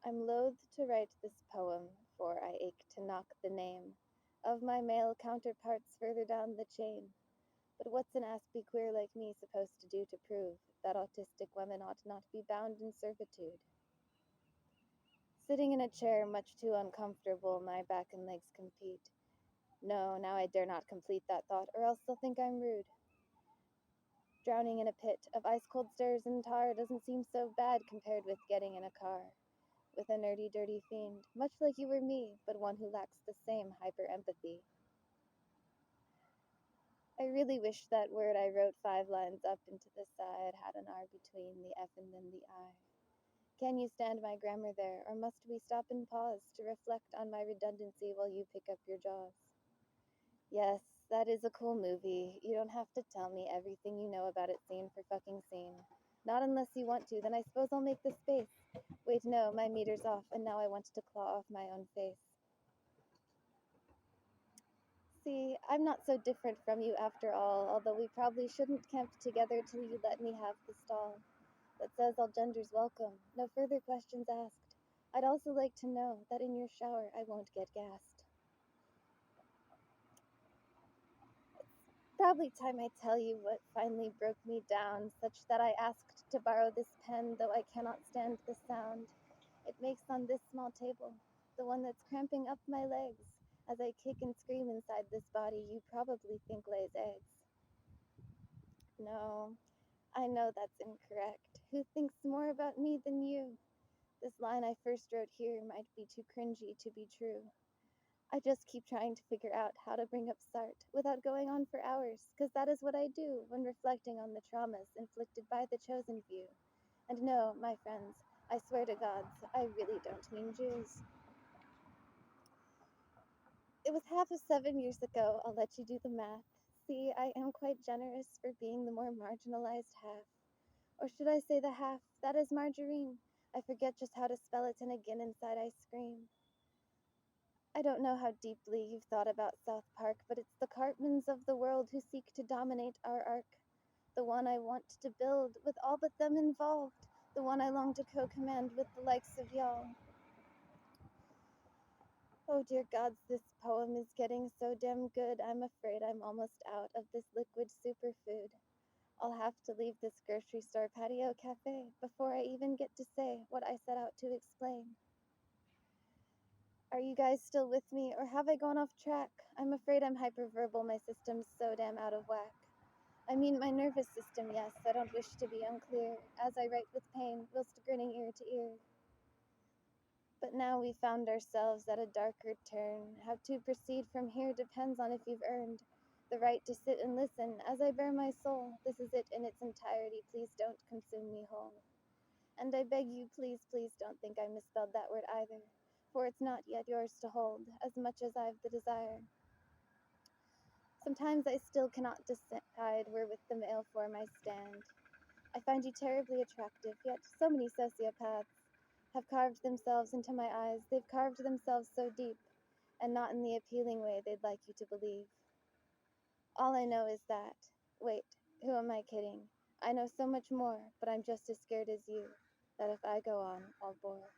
I'm loath to write this poem, for I ache to knock the name of my male counterparts further down the chain. But what's an aspie queer like me supposed to do to prove that autistic women ought not be bound in servitude? Sitting in a chair much too uncomfortable, my back and legs compete. No, now I dare not complete that thought, or else they'll think I'm rude. Drowning in a pit of ice-cold stares and tar doesn't seem so bad compared with getting in a car with a nerdy, dirty fiend, much like you or me, but one who lacks the same hyper-empathy. I really wish that word I wrote 5 lines up into the side had an R between the F and then the I. Can you stand my grammar there, or must we stop and pause to reflect on my redundancy while you pick up your jaws? Yes, that is a cool movie. You don't have to tell me everything you know about it scene for fucking scene. Not unless you want to, then I suppose I'll make the space. Wait, no, my meter's off, and now I want to claw off my own face. See, I'm not so different from you after all, although we probably shouldn't camp together till you let me have the stall that says all genders welcome, no further questions asked. I'd also like to know that in your shower I won't get gassed. Probably time I tell you what finally broke me down, such that I asked to borrow this pen, though I cannot stand the sound it makes on this small table, the one that's cramping up my legs as I kick and scream inside this body you probably think lays eggs. No, I know that's incorrect. Who thinks more about me than you? This line I first wrote here might be too cringy to be true. I just keep trying to figure out how to bring up Sartre without going on for hours, because that is what I do when reflecting on the traumas inflicted by the chosen few. And no, my friends, I swear to gods, I really don't mean Jews. It was half of 7 years ago, I'll let you do the math. See, I am quite generous for being the more marginalized half. Or should I say the half that is margarine? I forget just how to spell it, and again inside I scream. I don't know how deeply you've thought about South Park, but it's the Cartmans of the world who seek to dominate our arc. The one I want to build with all but them involved. The one I long to co-command with the likes of y'all. Oh dear gods, this poem is getting so damn good, I'm afraid I'm almost out of this liquid superfood. I'll have to leave this grocery store patio cafe before I even get to say what I set out to explain. Are you guys still with me, or have I gone off track? I'm afraid I'm hyperverbal, my system's so damn out of whack. I mean my nervous system, yes, I don't wish to be unclear, as I write with pain, whilst grinning ear to ear. But now we found ourselves at a darker turn. How to proceed from here depends on if you've earned the right to sit and listen as I bare my soul. This is it in its entirety, please don't consume me whole. And I beg you, please, please don't think I misspelled that word either, for it's not yet yours to hold, as much as I've the desire. Sometimes I still cannot decide where with the male form I stand. I find you terribly attractive, yet so many sociopaths have carved themselves into my eyes. They've carved themselves so deep, and not in the appealing way they'd like you to believe. All I know is that, wait, who am I kidding? I know so much more, but I'm just as scared as you, that if I go on, I'll bore.